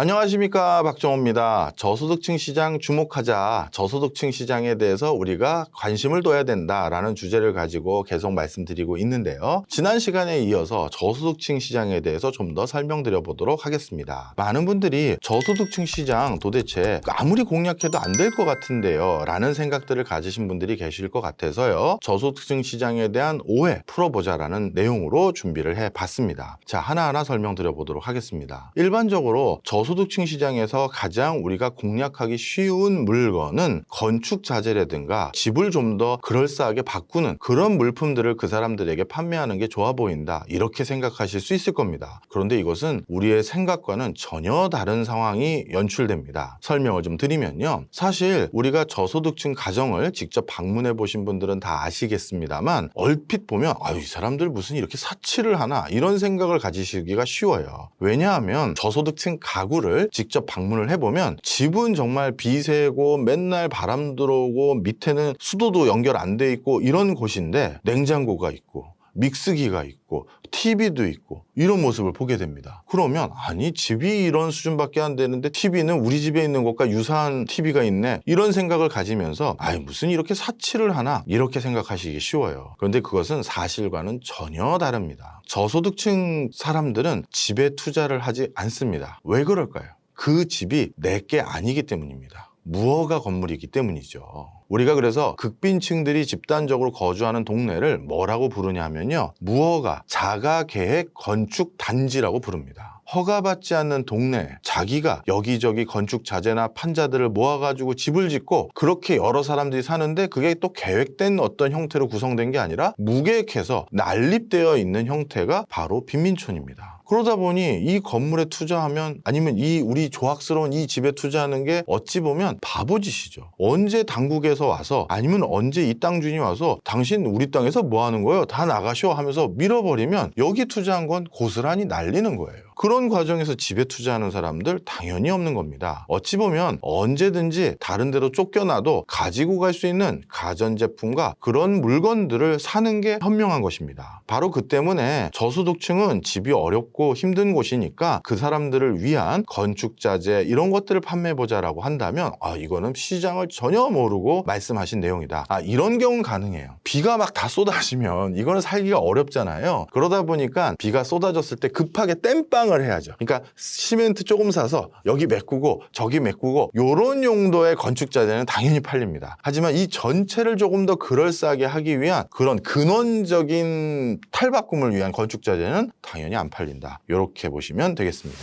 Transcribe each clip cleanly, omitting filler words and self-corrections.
안녕하십니까, 박정호입니다. 저소득층 시장 주목하자. 저소득층 시장에 대해서 우리가 관심을 둬야 된다라는 주제를 가지고 계속 말씀드리고 있는데요. 지난 시간에 이어서 저소득층 시장에 대해서 좀 더 설명드려 보도록 하겠습니다. 많은 분들이 저소득층 시장 도대체 아무리 공략해도 안 될 것 같은데요 라는 생각들을 가지신 분들이 계실 것 같아서요. 저소득층 시장에 대한 오해 풀어보자라는 내용으로 준비를 해봤습니다. 자, 하나하나 설명드려 보도록 하겠습니다. 일반적으로 저소득층 시장에서 가장 우리가 공략하기 쉬운 물건은 건축 자재라든가 집을 좀 더 그럴싸하게 바꾸는 그런 물품들을 그 사람들에게 판매하는 게 좋아 보인다, 이렇게 생각하실 수 있을 겁니다. 그런데 이것은 우리의 생각과는 전혀 다른 상황이 연출됩니다. 설명을 좀 드리면요, 사실 우리가 저소득층 가정을 직접 방문해 보신 분들은 다 아시겠습니다만, 얼핏 보면 이 사람들 무슨 이렇게 사치를 하나, 이런 생각을 가지시기가 쉬워요. 왜냐하면 저소득층 가구를 직접 방문을 해보면 집은 정말 비세고 맨날 바람 들어오고 밑에는 수도도 연결 안 돼 있고 이런 곳인데, 냉장고가 있고 믹스기가 있고 TV도 있고 이런 모습을 보게 됩니다. 그러면 아니, 집이 이런 수준밖에 안 되는데 TV는 우리 집에 있는 것과 유사한 TV가 있네, 이런 생각을 가지면서 무슨 이렇게 사치를 하나, 이렇게 생각하시기 쉬워요. 그런데 그것은 사실과는 전혀 다릅니다. 저소득층 사람들은 집에 투자를 하지 않습니다. 왜 그럴까요? 그 집이 내게 아니기 때문입니다. 무허가 건물이기 때문이죠. 우리가 그래서 극빈층들이 집단적으로 거주하는 동네를 뭐라고 부르냐 하면요, 무허가 자가계획 건축 단지라고 부릅니다. 허가받지 않는 동네, 자기가 여기저기 건축 자재나 판자들을 모아가지고 집을 짓고 그렇게 여러 사람들이 사는데, 그게 또 계획된 어떤 형태로 구성된 게 아니라 무계획해서 난립되어 있는 형태가 바로 빈민촌입니다. 그러다 보니 이 건물에 투자하면, 아니면 이 우리 조악스러운 이 집에 투자하는 게 어찌 보면 바보짓이죠. 언제 당국에서 와서, 아니면 언제 이 땅 주인이 와서 당신 우리 땅에서 뭐 하는 거예요? 다 나가셔 하면서 밀어버리면 여기 투자한 건 고스란히 날리는 거예요. 그런 과정에서 집에 투자하는 사람들 당연히 없는 겁니다. 어찌 보면 언제든지 다른 데로 쫓겨나도 가지고 갈 수 있는 가전제품과 그런 물건들을 사는 게 현명한 것입니다. 바로 그 때문에 저소득층은 집이 어렵고 힘든 곳이니까 그 사람들을 위한 건축자재 이런 것들을 판매해보자라고 한다면, 이거는 시장을 전혀 모르고 말씀하신 내용이다, 이런 경우는 가능해요. 비가 막 다 쏟아지면 이거는 살기가 어렵잖아요. 그러다 보니까 비가 쏟아졌을 때 급하게 땜빵을 해야죠. 그러니까 시멘트 조금 사서 여기 메꾸고 저기 메꾸고, 이런 용도의 건축자재는 당연히 팔립니다. 하지만 이 전체를 조금 더 그럴싸하게 하기 위한 그런 근원적인 탈바꿈을 위한 건축자재는 당연히 안 팔린다, 이렇게 보시면 되겠습니다.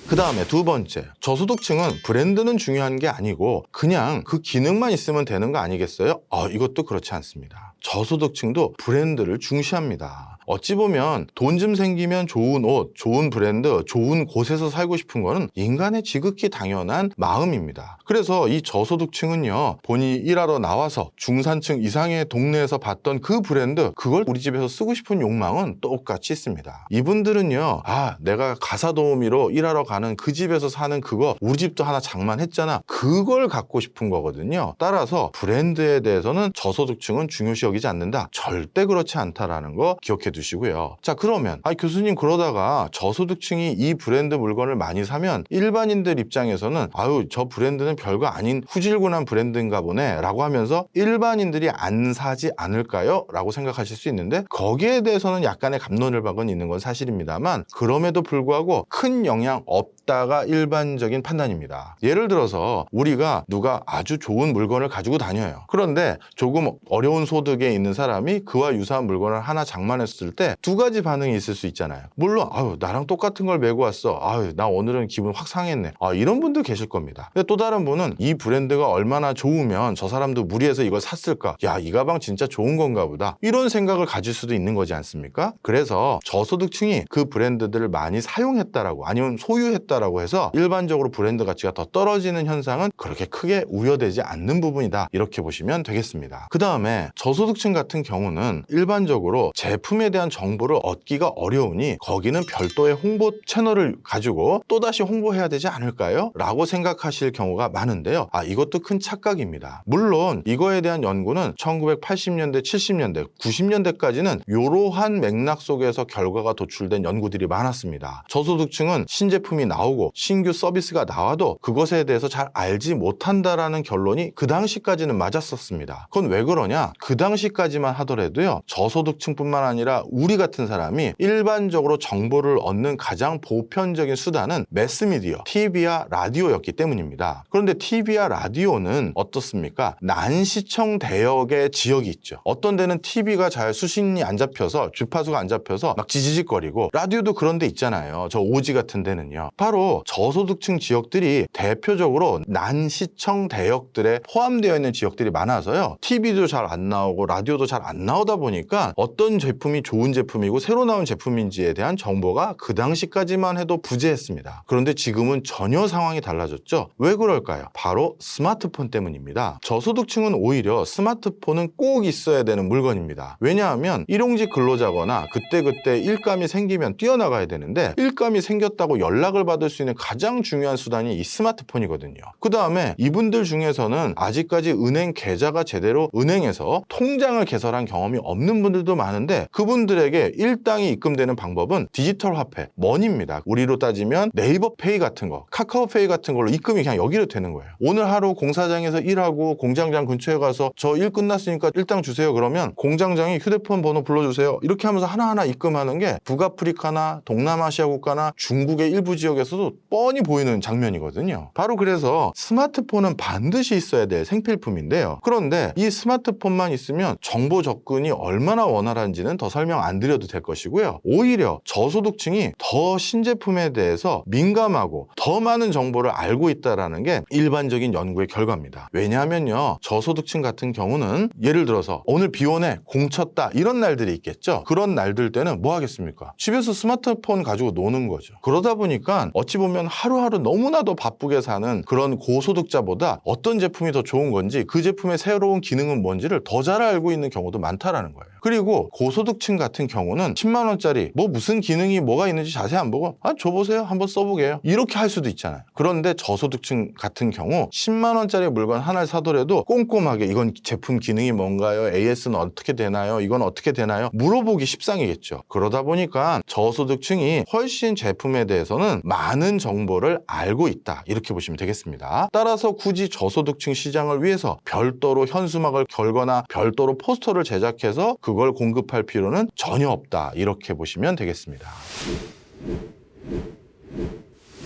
그 다음에 두 번째, 저소득층은 브랜드는 중요한 게 아니고 그냥 그 기능만 있으면 되는 거 아니겠어요? 이것도 그렇지 않습니다. 저소득층도 브랜드를 중시합니다. 어찌 보면 돈 좀 생기면 좋은 옷, 좋은 브랜드, 좋은 곳에서 살고 싶은 거는 인간의 지극히 당연한 마음입니다. 그래서 이 저소득층은요, 본인이 일하러 나와서 중산층 이상의 동네에서 봤던 그 브랜드, 그걸 우리 집에서 쓰고 싶은 욕망은 똑같이 있습니다. 이분들은요, 내가 가사도우미로 일하러 가는 그 집에서 사는 그거 우리 집도 하나 장만했잖아, 그걸 갖고 싶은 거거든요. 따라서 브랜드에 대해서는 저소득층은 중요시 여기지 않는다, 절대 그렇지 않다라는 거 기억해 두시고요. 자, 그러면 교수님, 그러다가 저소득층이 이 브랜드 물건을 많이 사면 일반인들 입장에서는 저 브랜드는 별거 아닌 후질근한 브랜드인가 보네 라고 하면서 일반인들이 안 사지 않을까요? 라고 생각하실 수 있는데, 거기에 대해서는 약간의 갑론을박은 있는 건 사실입니다만, 그럼에도 불구하고 큰 영향 없다가 일반적인 판단입니다. 예를 들어서 우리가 누가 아주 좋은 물건을 가지고 다녀요. 그런데 조금 어려운 소득에 있는 사람이 그와 유사한 물건을 하나 장만했을 때 두 가지 반응이 있을 수 있잖아요. 물론 나랑 똑같은 걸 메고 왔어, 나 오늘은 기분 확 상했네, 이런 분들 계실 겁니다. 근데 또 다른 분은 이 브랜드가 얼마나 좋으면 저 사람도 무리해서 이걸 샀을까, 이 가방 진짜 좋은 건가 보다, 이런 생각을 가질 수도 있는 거지 않습니까? 그래서 저소득층이 그 브랜드들을 많이 사용했다라고, 아니면 소유했다 사용했다라고 해서 일반적으로 브랜드 가치가 더 떨어지는 현상은 그렇게 크게 우려되지 않는 부분이다, 이렇게 보시면 되겠습니다. 그 다음에 저소득층 같은 경우는 일반적으로 제품에 대한 정보를 얻기가 어려우니 거기는 별도의 홍보 채널을 가지고 또다시 홍보해야 되지 않을까요? 라고 생각하실 경우가 많은데요. 이것도 큰 착각입니다. 물론 이거에 대한 연구는 1980년대, 70년대, 90년대까지는 이러한 맥락 속에서 결과가 도출된 연구들이 많았습니다. 저소득층은 신제품이 나오고 신규 서비스가 나와도 그것에 대해서 잘 알지 못한다라는 결론이 그 당시까지는 맞았었습니다. 그건 왜 그러냐? 그 당시까지만 하더라도요, 저소득층뿐만 아니라 우리 같은 사람이 일반적으로 정보를 얻는 가장 보편적인 수단은 매스미디어, TV와 라디오였기 때문입니다. 그런데 TV와 라디오는 어떻습니까? 난시청 대역의 지역이 있죠. 어떤 데는 TV가 잘 수신이 안 잡혀서, 주파수가 안 잡혀서 막 지지직거리고, 라디오도 그런 데 있잖아요. 저 오지 같은 데는요. 바로 저소득층 지역들이 대표적으로 난시청 대역들에 포함되어 있는 지역들이 많아서요, TV도 잘 안 나오고 라디오도 잘 안 나오다 보니까 어떤 제품이 좋은 제품이고 새로 나온 제품인지에 대한 정보가 그 당시까지만 해도 부재했습니다. 그런데 지금은 전혀 상황이 달라졌죠. 왜 그럴까요? 바로 스마트폰 때문입니다. 저소득층은 오히려 스마트폰은 꼭 있어야 되는 물건입니다. 왜냐하면 일용직 근로자거나 그때그때 일감이 생기면 뛰어나가야 되는데, 일감이 생겼다고 연락을 받을 수 있는 가장 중요한 수단이 이 스마트폰이거든요. 그 다음에 이분들 중에서는 아직까지 은행 계좌가 제대로 은행에서 통장을 개설한 경험이 없는 분들도 많은데, 그분들에게 일당이 입금되는 방법은 디지털 화폐, 머니입니다. 우리로 따지면 네이버 페이 같은 거, 카카오 페이 같은 걸로 입금이 그냥 여기로 되는 거예요. 오늘 하루 공사장에서 일하고 공장장 근처에 가서 저 일 끝났으니까 일당 주세요 그러면 공장장이 휴대폰 번호 불러주세요 이렇게 하면서 하나하나 입금하는 게 북아프리카나 동남아시아 국가나 중국의 일부 지역에서도 뻔히 보이는 장면이거든요. 바로 그래서 스마트폰은 반드시 있어야 될 생필품인데요. 그런데 이 스마트폰만 있으면 정보 접근이 얼마나 원활한지는 더 설명 안 드려도 될 것이고요. 오히려 저소득층이 더 신제품에 대해서 민감하고 더 많은 정보를 알고 있다는 게 일반적인 연구의 결과입니다. 왜냐하면요, 저소득층 같은 경우는 예를 들어서 오늘 비 오네, 공 쳤다, 이런 날들이 있겠죠. 그런 날들 때는 뭐 하겠습니까? 집에서 스마트폰 가지고 노는 거죠. 그러다 보니까 어찌 보면 하루하루 너무나도 바쁘게 사는 그런 고소득자보다 어떤 제품이 더 좋은 건지, 그 제품의 새로운 기능은 뭔지를 더 잘 알고 있는 경우도 많다라는 거예요. 그리고 고소득층 같은 경우는 10만 원짜리 뭐 무슨 기능이 뭐가 있는지 자세히 안 보고 줘보세요, 한번 써보게요, 이렇게 할 수도 있잖아요. 그런데 저소득층 같은 경우 10만 원짜리 물건 하나를 사더라도 꼼꼼하게 이건 제품 기능이 뭔가요? AS는 어떻게 되나요? 이건 어떻게 되나요? 물어보기 십상이겠죠. 그러다 보니까 저소득층이 훨씬 제품에 대해서는 많은 정보를 알고 있다, 이렇게 보시면 되겠습니다. 따라서 굳이 저소득층 시장을 위해서 별도로 현수막을 걸거나 별도로 포스터를 제작해서 그걸 공급할 필요는 전혀 없다, 이렇게 보시면 되겠습니다.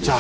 자,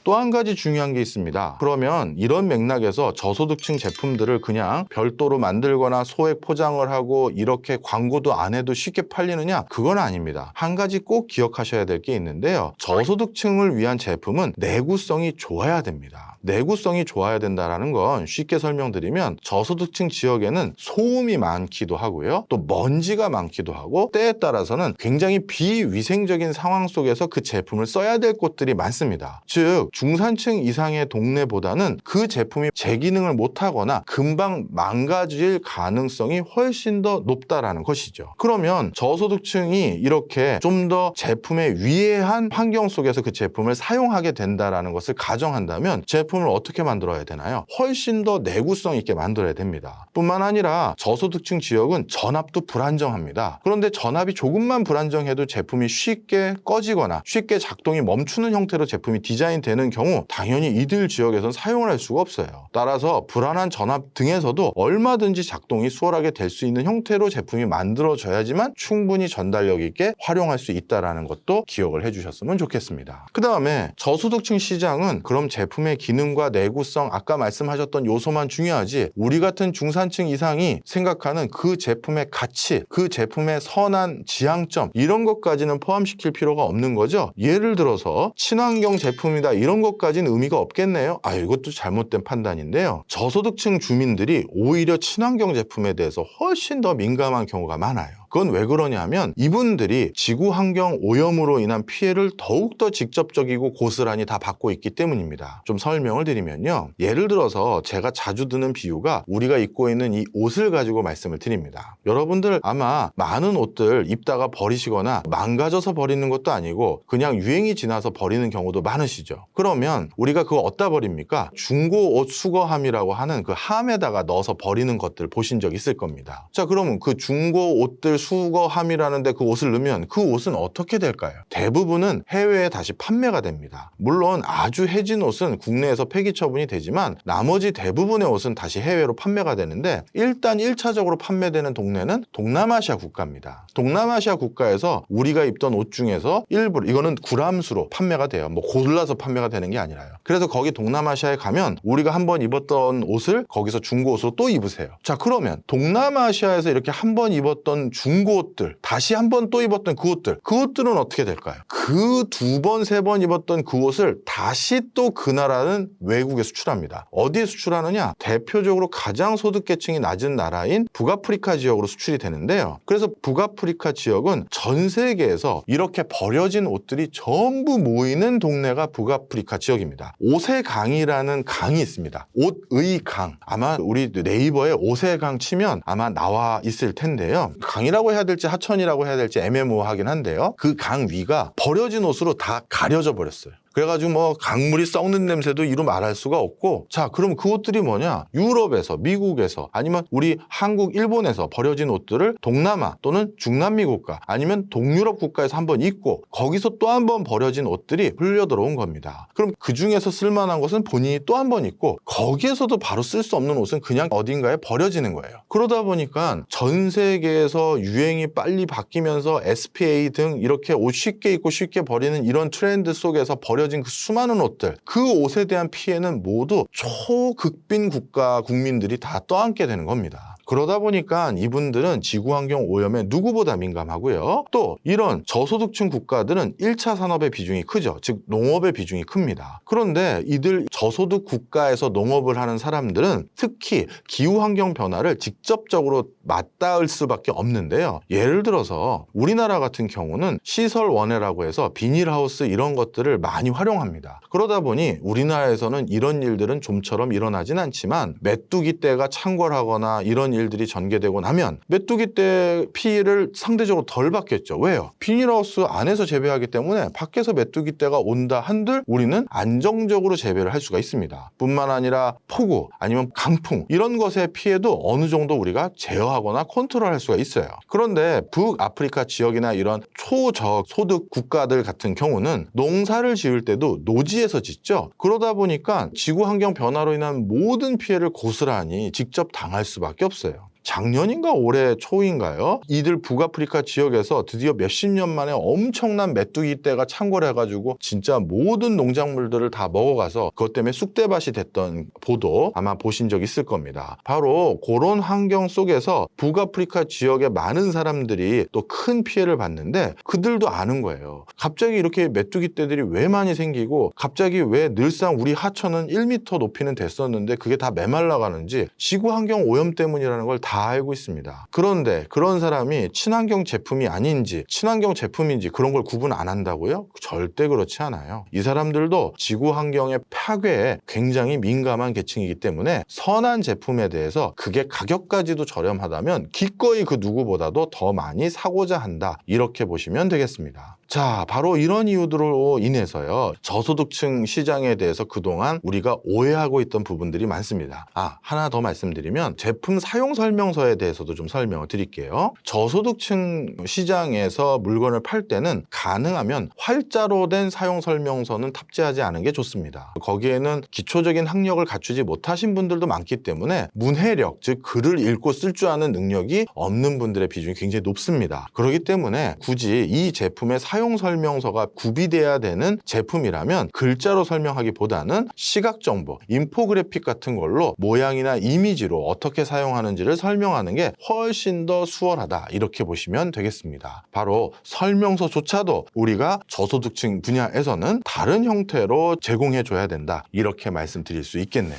또 한 가지 중요한 게 있습니다. 그러면 이런 맥락에서 저소득층 제품들을 그냥 별도로 만들거나 소액 포장을 하고 이렇게 광고도 안 해도 쉽게 팔리느냐? 그건 아닙니다. 한 가지 꼭 기억하셔야 될 게 있는데요. 저소득층을 위한 제품은 내구성이 좋아야 됩니다. 내구성이 좋아야 된다는 건 쉽게 설명드리면, 저소득층 지역에는 소음이 많기도 하고요, 또 먼지가 많기도 하고, 때에 따라서는 굉장히 비위생적인 상황 속에서 그 제품을 써야 될 곳들이 많습니다. 즉 중산층 이상의 동네보다는 그 제품이 제 기능을 못하거나 금방 망가질 가능성이 훨씬 더 높다라는 것이죠. 그러면 저소득층이 이렇게 좀 더 제품에 유해한 환경 속에서 그 제품을 사용하게 된다라는 것을 가정한다면 제품을 어떻게 만들어야 되나요? 훨씬 더 내구성 있게 만들어야 됩니다. 뿐만 아니라 저소득층 지역은 전압도 불안정합니다. 그런데 전압이 조금만 불안정해도 제품이 쉽게 꺼지거나 쉽게 작동이 멈추는 형태로 제품이 디자인되는 경우 당연히 이들 지역에서는 사용을 할 수가 없어요. 따라서 불안한 전압 등에서도 얼마든지 작동이 수월하게 될 수 있는 형태로 제품이 만들어져야지만 충분히 전달력 있게 활용할 수 있다는 것도 기억을 해주셨으면 좋겠습니다. 그 다음에 저소득층 시장은 그럼 제품의 기능과 내구성, 아까 말씀하셨던 요소만 중요하지 우리 같은 중산층 이상이 생각하는 그 제품의 가치, 그 제품의 선한 지향점, 이런 것까지는 포함시킬 필요가 없는 거죠. 예를 들어서 친환경 제품이다, 이런 것까지는 의미가 없겠네요. 이것도 잘못된 판단인데요. 저소득층 주민들이 오히려 친환경 제품에 대해서 훨씬 더 민감한 경우가 많아요. 그건 왜 그러냐면 이분들이 지구 환경 오염으로 인한 피해를 더욱더 직접적이고 고스란히 다 받고 있기 때문입니다. 좀 설명을 드리면요. 예를 들어서 제가 자주 드는 비유가 우리가 입고 있는 이 옷을 가지고 말씀을 드립니다. 여러분들 아마 많은 옷들 입다가 버리시거나 망가져서 버리는 것도 아니고 그냥 유행이 지나서 버리는 경우도 많으시죠. 그러면 우리가 그거 어디다 버립니까? 중고 옷 수거함이라고 하는 그 함에다가 넣어서 버리는 것들 보신 적 있을 겁니다. 자, 그러면 그 중고 옷들 수거함이라는데 그 옷을 넣으면 그 옷은 어떻게 될까요? 대부분은 해외에 다시 판매가 됩니다. 물론 아주 해진 옷은 국내에서 폐기 처분이 되지만 나머지 대부분의 옷은 다시 해외로 판매가 되는데 일단 1차적으로 판매되는 동네는 동남아시아 국가입니다. 동남아시아 국가에서 우리가 입던 옷 중에서 일부러 이거는 구람수로 판매가 돼요. 뭐 골라서 판매가 되는 게 아니라요. 그래서 거기 동남아시아에 가면 우리가 한번 입었던 옷을 거기서 중고 옷으로 또 입으세요. 자, 그러면 동남아시아에서 이렇게 한번 입었던 중고 옷들 다시 한번 또 입었던 그 옷들은 어떻게 될까요? 그 2번, 3번 입었던 그 옷을 다시 또 그 나라는 외국에 수출합니다. 어디에 수출하느냐? 대표적으로 가장 소득계층이 낮은 나라인 북아프리카 지역으로 수출이 되는데요. 그래서 북아프리카 지역은 전 세계에서 이렇게 버려진 옷들이 전부 모이는 동네가 북아프리카 지역입니다. 옷의 강이라는 강이 있습니다. 옷의 강. 아마 우리 네이버에 옷의 강 치면 아마 나와 있을 텐데요. 강이라고 해야 될지 하천이라고 해야 될지 애매모호하긴 한데요. 그 강 위가 버려진 옷으로 다 가려져 버렸어요. 그래가지고 뭐 강물이 썩는 냄새도 이루 말할 수가 없고, 자, 그럼 그 옷들이 뭐냐? 유럽에서, 미국에서, 아니면 우리 한국, 일본에서 버려진 옷들을 동남아 또는 중남미 국가 아니면 동유럽 국가에서 한번 입고 거기서 또 한 번 버려진 옷들이 흘려 들어온 겁니다. 그럼 그 중에서 쓸만한 것은 본인이 또 한 번 입고 거기에서도 바로 쓸 수 없는 옷은 그냥 어딘가에 버려지는 거예요. 그러다 보니까 전 세계에서 유행이 빨리 바뀌면서 SPA 등 이렇게 옷 쉽게 입고 쉽게 버리는 이런 트렌드 속에서 버려진 그 수많은 옷들, 그 옷에 대한 피해는 모두 초극빈 국가 국민들이 다 떠안게 되는 겁니다. 그러다 보니까 이분들은 지구환경 오염에 누구보다 민감하고요. 또 이런 저소득층 국가들은 1차 산업의 비중이 크죠. 즉 농업의 비중이 큽니다. 그런데 이들 저소득 국가에서 농업을 하는 사람들은 특히 기후환경 변화를 직접적으로 맞닿을 수밖에 없는데요. 예를 들어서 우리나라 같은 경우는 시설 원해라고 해서 비닐하우스 이런 것들을 많이 활용합니다. 그러다 보니 우리나라에서는 이런 일들은 좀처럼 일어나진 않지만 메뚜기 떼가 창궐하거나 이런 일들이 전개되고 나면 메뚜기 떼 피해를 상대적으로 덜 받겠죠. 왜요? 비닐하우스 안에서 재배하기 때문에 밖에서 메뚜기 떼가 온다 한들 우리는 안정적으로 재배를 할 수가 있습니다. 뿐만 아니라 폭우 아니면 강풍 이런 것의 피해도 어느 정도 우리가 제어하거나 컨트롤할 수가 있어요. 그런데 북아프리카 지역이나 이런 초저소득 국가들 같은 경우는 농사를 지을 때도 노지에서 짓죠. 그러다 보니까 지구환경 변화로 인한 모든 피해를 고스란히 직접 당할 수밖에 없어요. 작년인가 올해 초인가요? 이들 북아프리카 지역에서 드디어 몇십 년 만에 엄청난 메뚜기 떼가 창궐해가지고 진짜 모든 농작물들을 다 먹어가서 그것 때문에 쑥대밭이 됐던 보도 아마 보신 적 있을 겁니다. 바로 그런 환경 속에서 북아프리카 지역의 많은 사람들이 또 큰 피해를 봤는데 그들도 아는 거예요. 갑자기 이렇게 메뚜기 떼들이 왜 많이 생기고 갑자기 왜 늘상 우리 하천은 1m 높이는 됐었는데 그게 다 메말라가는지 지구환경 오염 때문이라는 걸 다 알고 있습니다. 그런데 그런 사람이 친환경 제품이 아닌지 친환경 제품인지 그런 걸 구분 안 한다고요? 절대 그렇지 않아요. 이 사람들도 지구환경의 파괴에 굉장히 민감한 계층이기 때문에 선한 제품에 대해서 그게 가격까지도 저렴하다면 기꺼이 그 누구보다도 더 많이 사고자 한다. 이렇게 보시면 되겠습니다. 자, 바로 이런 이유들로 인해서요. 저소득층 시장에 대해서 그동안 우리가 오해하고 있던 부분들이 많습니다. 하나 더 말씀드리면 제품 사용 설명서에 대해서도 좀 설명을 드릴게요. 저소득층 시장에서 물건을 팔 때는 가능하면 활자로 된 사용 설명서는 탑재하지 않은 게 좋습니다. 거기에는 기초적인 학력을 갖추지 못하신 분들도 많기 때문에 문해력, 즉 글을 읽고 쓸 줄 아는 능력이 없는 분들의 비중이 굉장히 높습니다. 그렇기 때문에 굳이 이 제품의 사용 설명서가 구비돼야 되는 제품이라면 글자로 설명하기보다는 시각 정보, 인포그래픽 같은 걸로 모양이나 이미지로 어떻게 사용하는지를 설명하는 게 훨씬 더 수월하다. 이렇게 보시면 되겠습니다. 바로 설명서조차도 우리가 저소득층 분야에서는 다른 형태로 제공해 줘야 된다. 이렇게 말씀드릴 수 있겠네요.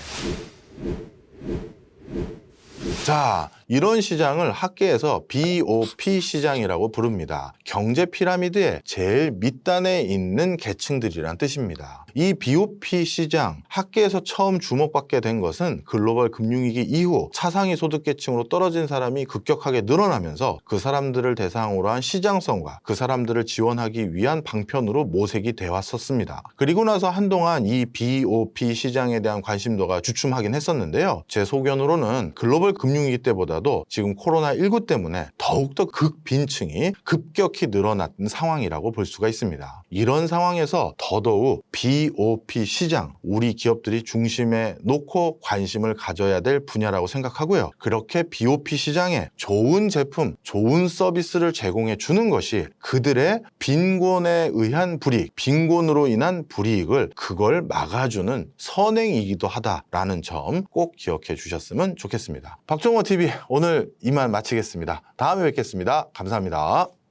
자, 이런 시장을 학계에서 BOP 시장이라고 부릅니다. 경제 피라미드의 제일 밑단에 있는 계층들이란 뜻입니다. 이 BOP 시장, 학계에서 처음 주목받게 된 것은 글로벌 금융위기 이후 차상위 소득계층으로 떨어진 사람이 급격하게 늘어나면서 그 사람들을 대상으로 한 시장성과 그 사람들을 지원하기 위한 방편으로 모색이 되어 왔었습니다. 그리고 나서 한동안 이 BOP 시장에 대한 관심도가 주춤하긴 했었는데요. 제 소견으로는 글로벌 금융위기 때보다도 지금 코로나19 때문에 더욱더 극빈층이 급격히 늘어난 상황이라고 볼 수가 있습니다. 이런 상황에서 더더욱 BOP 시장, 우리 기업들이 중심에 놓고 관심을 가져야 될 분야라고 생각하고요. 그렇게 BOP 시장에 좋은 제품, 좋은 서비스를 제공해 주는 것이 그들의 빈곤에 의한 불이익, 빈곤으로 인한 불이익을 그걸 막아주는 선행이기도 하다라는 점 꼭 기억해 주셨으면 좋겠습니다. 박종호 TV 오늘 이만 마치겠습니다. 다음에 뵙겠습니다. 감사합니다.